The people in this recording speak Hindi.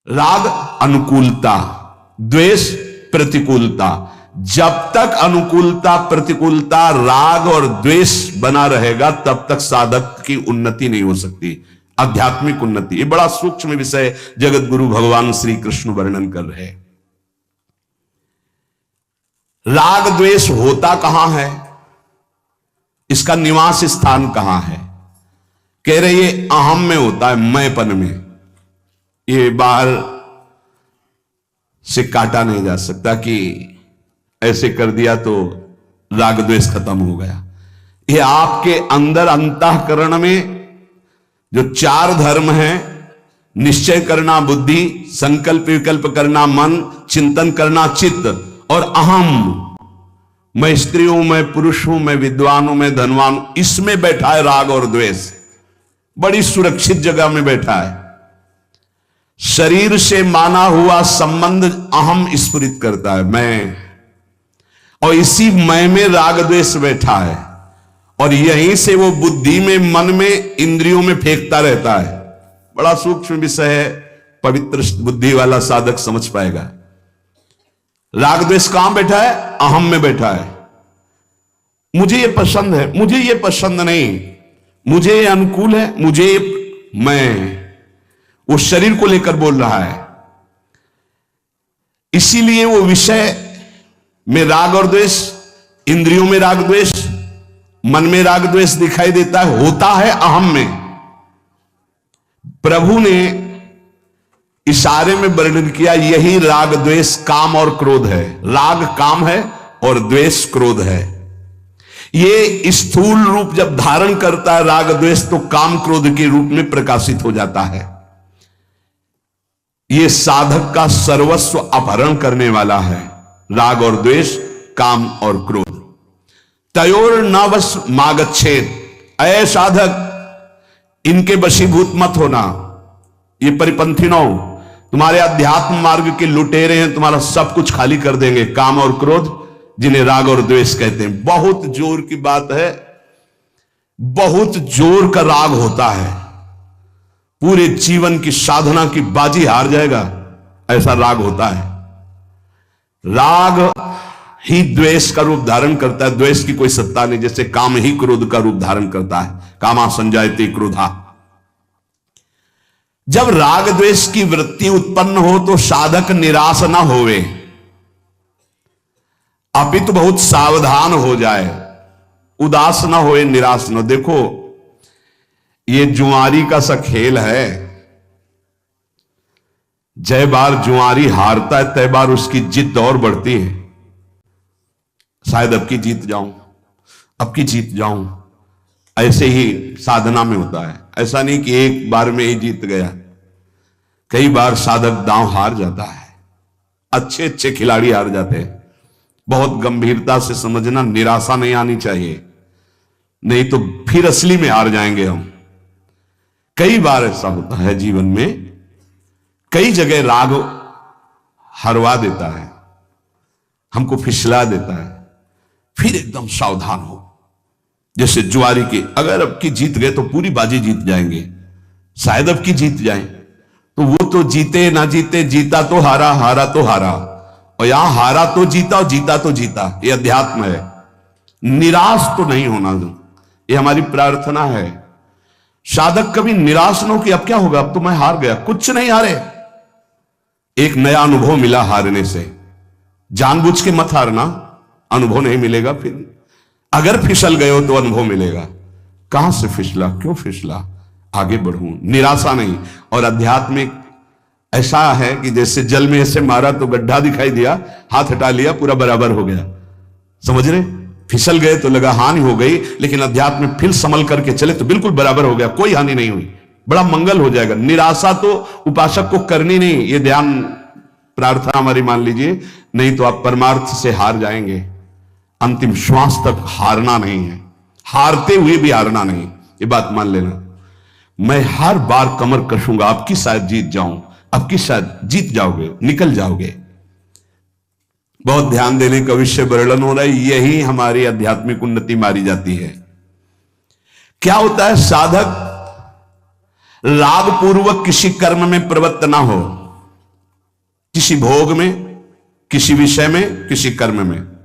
राग अनुकूलता, द्वेष प्रतिकूलता। जब तक अनुकूलता प्रतिकूलता राग और द्वेष बना रहेगा तब तक साधक की उन्नति नहीं हो सकती, आध्यात्मिक उन्नति। ये बड़ा सूक्ष्म विषय जगत गुरु भगवान श्री कृष्ण वर्णन कर रहे हैं। राग द्वेष होता कहां है, इसका निवास स्थान कहां है? कह रहे ये अहम में होता है, मैंपन में। ये बाहर से काटा नहीं जा सकता कि ऐसे कर दिया तो राग द्वेष खत्म हो गया। ये आपके अंदर अंतःकरण में जो चार धर्म हैं, निश्चय करना बुद्धि, संकल्प विकल्प करना मन, चिंतन करना चित्त, और अहम, मैं स्त्री हूं, मैं पुरुष हूं, मैं विद्वान हूं, मैं धनवान हूं, इसमें बैठा है राग और द्वेष। बड़ी सुरक्षित जगह में बैठा है। शरीर से माना हुआ संबंध अहम स्फुरित करता है, मैं, और इसी मैं में राग द्वेष बैठा है, और यहीं से वो बुद्धि में, मन में, इंद्रियों में फेंकता रहता है। बड़ा सूक्ष्म विषय है, पवित्र बुद्धि वाला साधक समझ पाएगा। राग द्वेष कहां बैठा है? अहम में बैठा है। मुझे ये पसंद है, मुझे ये पसंद नहीं, मुझे ये अनुकूल है, मुझे मैं, वो शरीर को लेकर बोल रहा है। इसीलिए वो विषय में राग और द्वेष, इंद्रियों में राग द्वेष, मन में राग द्वेष दिखाई देता है, होता है अहम में। प्रभु ने इशारे में वर्णन किया, यही राग द्वेष काम और क्रोध है। राग काम है और द्वेष क्रोध है। ये स्थूल रूप जब धारण करता है राग द्वेष, तो काम क्रोध के रूप में प्रकाशित हो जाता है। ये साधक का सर्वस्व अपहरण करने वाला है, राग और द्वेष, काम और क्रोध। तयोर न वश मागच्छेद, अय साधक इनके वशीभूत मत होना। ये परिपंथिनों, तुम्हारे अध्यात्म मार्ग के लुटेरे हैं, तुम्हारा सब कुछ खाली कर देंगे। काम और क्रोध, जिन्हें राग और द्वेष कहते हैं। बहुत जोर की बात है, बहुत जोर का राग होता है, पूरे जीवन की साधना की बाजी हार जाएगा, ऐसा राग होता है। राग ही द्वेष का रूप धारण करता है, द्वेष की कोई सत्ता नहीं। जैसे काम ही क्रोध का रूप धारण करता है, कामा संजायते क्रोधा। जब राग द्वेष की वृत्ति उत्पन्न हो तो साधक निराश ना होवे, अपितु बहुत सावधान हो जाए, उदास ना होए, निराश ना। देखो ये जुआरी का सा खेल है, जय बार जुआरी हारता है तय बार उसकी जिद और बढ़ती है। शायद अब की जीत जाऊं, अब की जीत जाऊं। ऐसे ही साधना में होता है। ऐसा नहीं कि एक बार में ही जीत गया, कई बार साधक दांव हार जाता है, अच्छे अच्छे खिलाड़ी हार जाते हैं। बहुत गंभीरता से समझना, निराशा नहीं आनी चाहिए, नहीं तो फिर असली में हार जाएंगे हम। कई बार ऐसा होता है जीवन में, कई जगह राग हरवा देता है, हमको फिसला देता है, फिर एकदम सावधान हो। जैसे जुआरी की, अगर अब की जीत गए तो पूरी बाजी जीत जाएंगे, शायद अब की जीत जाएं, तो वो तो जीते ना जीते, जीता तो हारा, हारा तो हारा, और यहां हारा तो जीता और जीता तो जीता। ये अध्यात्म है। निराश तो नहीं होना, ये हमारी प्रार्थना है। साधक कभी निराश न हो कि अब क्या होगा, अब तो मैं हार गया। कुछ नहीं हारे, एक नया अनुभव मिला हारने से। जानबूझ के मत हारना, अनुभव नहीं मिलेगा। फिर अगर फिसल गए हो तो अनुभव मिलेगा। कहां से फिसला, क्यों फिसला, आगे बढ़ूं, निराशा नहीं। और आध्यात्मिक ऐसा है कि जैसे जल में ऐसे मारा तो गड्ढा दिखाई दिया, हाथ हटा लिया, पूरा बराबर हो गया। समझ रहे? फिसल गए तो लगा हानि हो गई, लेकिन अध्यात्म में फिर संभल करके चले तो बिल्कुल बराबर हो गया, कोई हानि नहीं हुई, बड़ा मंगल हो जाएगा। निराशा तो उपासक को करनी नहीं, ये ध्यान प्रार्थना हमारी मान लीजिए, नहीं तो आप परमार्थ से हार जाएंगे। अंतिम श्वास तक हारना नहीं है, हारते हुए भी हारना नहीं, ये बात मान लेना। मैं हर बार कमर कसूंगा, आपकी शायद जीत जाऊं, आपकी शायद जीत जाओगे, निकल जाओगे। बहुत ध्यान देने का विषय वर्णन हो रहा है। यही हमारी आध्यात्मिक उन्नति मारी जाती है। क्या होता है, साधक राग पूर्वक किसी कर्म में प्रवृत्त ना हो, किसी भोग में, किसी विषय में, किसी कर्म में।